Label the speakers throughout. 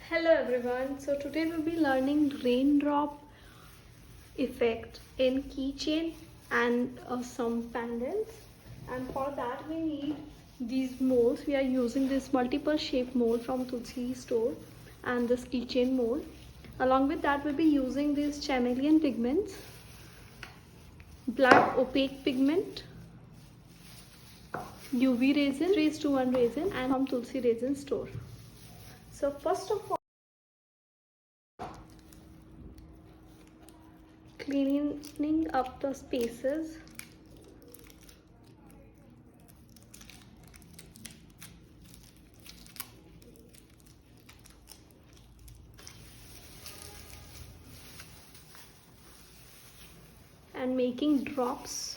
Speaker 1: Hello everyone, so today we'll be learning raindrop effect in keychain and some pendants, and for that we need these molds. We are using this multiple shape mold from Tulsi store and this keychain mold. Along with that we'll be using these chameleon pigments, black opaque pigment, UV resin, 3:1 resin, and from Tulsi Resin store. So first of all, cleaning up the spaces. And making drops.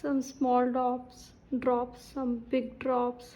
Speaker 1: Some small drops, some big drops.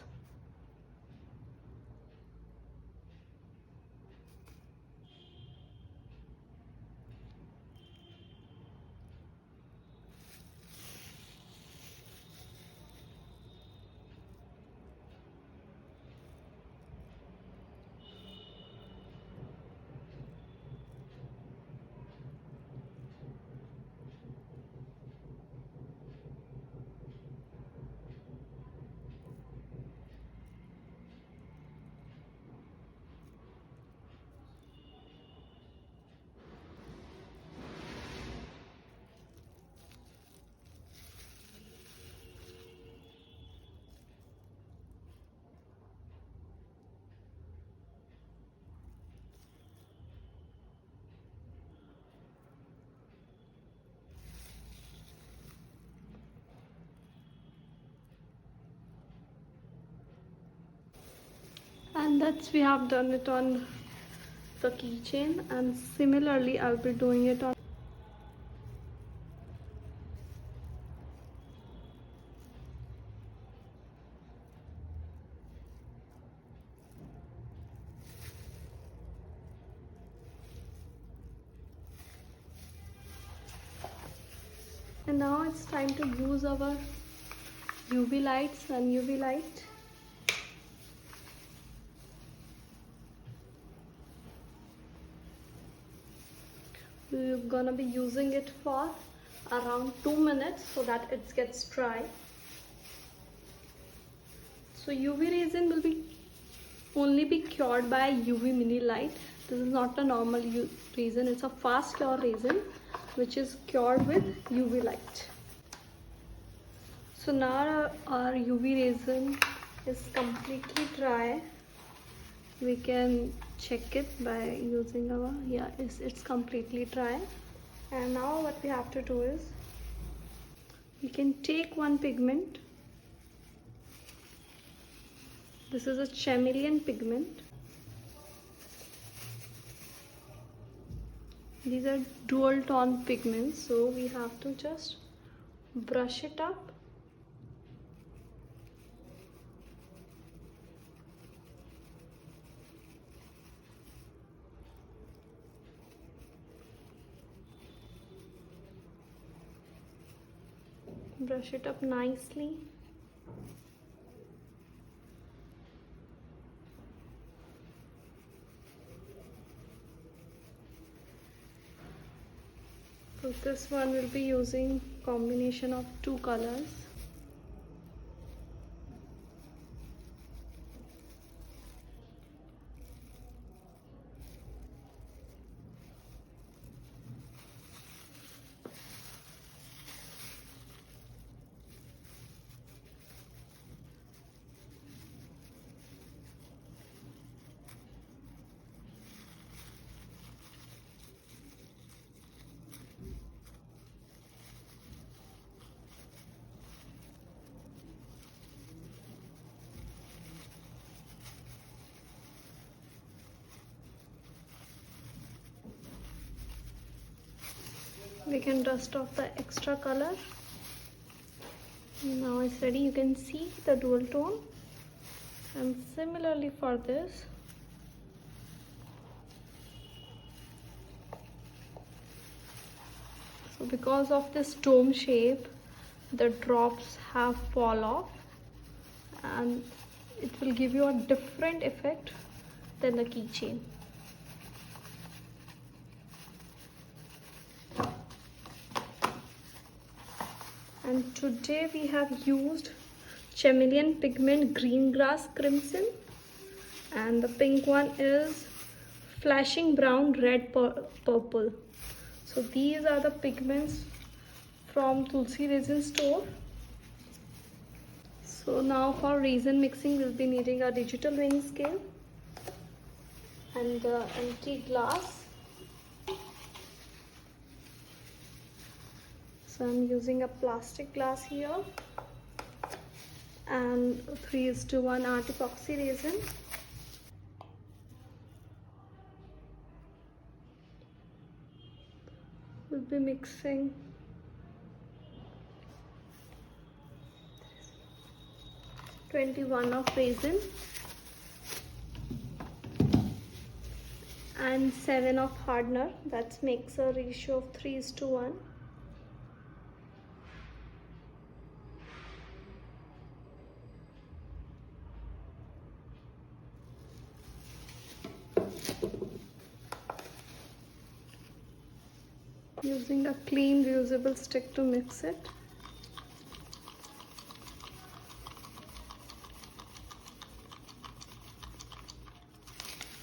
Speaker 1: And that's we have done it on the keychain, and similarly I'll be doing it on and now it's time to use our UV lights and UV light. We're gonna be using it for around 2 minutes so that it gets dry. So UV resin will be only be cured by UV mini light. This is not a normal resin, it's a fast cure resin which is cured with UV light. So now our UV resin is completely dry. We can check it by using our, it's completely dry. And now what we have to do is we can take one pigment. This is a chameleon pigment. These are dual tone pigments, so we have to just brush it up. Brush it up nicely. So this one will be using combination of two colors. We can dust off the extra color. Now it's ready. You can see the dual tone, and similarly for this, so because of this dome shape, the drops have fall off, and it will give you a different effect than the keychain. And today we have used chameleon pigment green grass crimson, and the pink one is flashing brown red purple. So these are the pigments from Tulsi Resin store. So now for resin mixing, we'll be needing a digital weighing scale and the empty glass. So I'm using a plastic glass here and 3:1 art epoxy resin. We'll be mixing 21 of resin and 7 of hardener. That makes a ratio of 3:1. Using a clean reusable stick to mix it.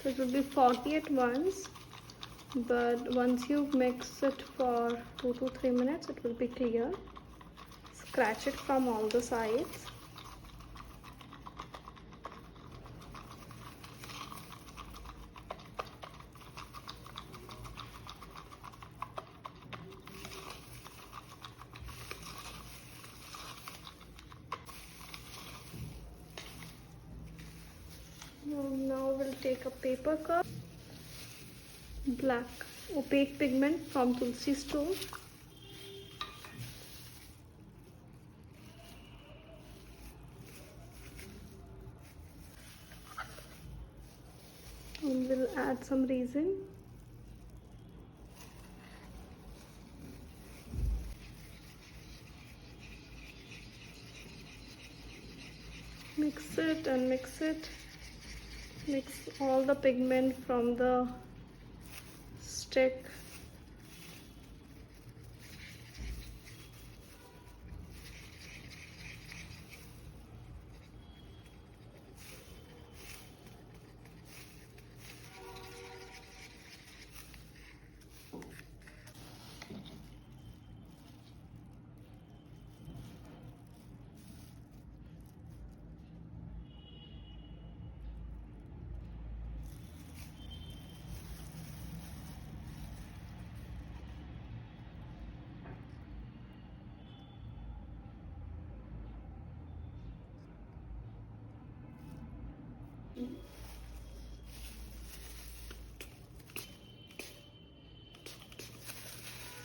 Speaker 1: So it will be foggy at once, but once you mix it for 2 to 3 minutes, it will be clear. Scratch it from all the sides. Now we'll take a paper cup, black opaque pigment from Tulsi store, and we'll add some resin. Mix it and mix it. Mix all the pigment from the stick.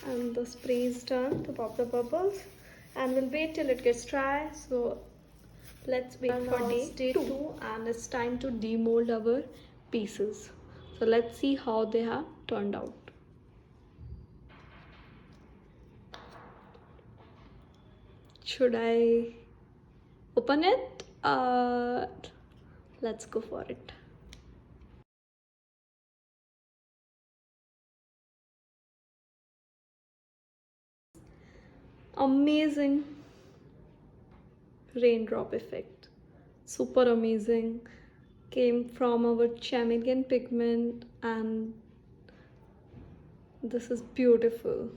Speaker 1: And the spray is done to pop the bubbles, and we'll wait till it gets dry. So let's wait for day 2, and it's time to demold our pieces. So let's see how they have turned out. Should I open it? Let's go for it. Amazing raindrop effect, super amazing. Came from our chameleon pigment, and this is beautiful.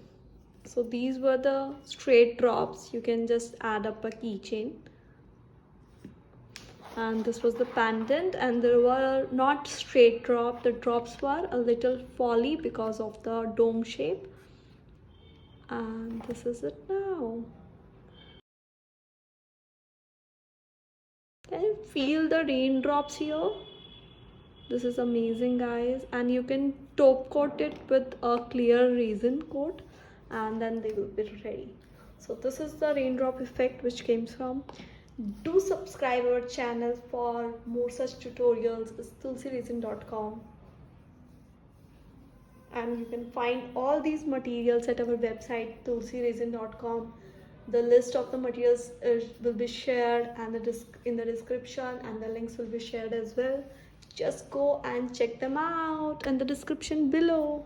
Speaker 1: So these were the straight drops. You can just add up a keychain, and this was the pendant, and there were not straight drop, the drops were a little folly because of the dome shape. And this is it now. Can you feel the raindrops here? This is amazing, guys. And you can top coat it with a clear resin coat, and then they will be ready. So this is the raindrop effect which came from. Do subscribe our channel for more such tutorials. It's tulsiresin.com, and you can find all these materials at our website tulsiresin.com. The list of the materials will be shared, and in the description, and the links will be shared as well. Just go and check them out in the description below.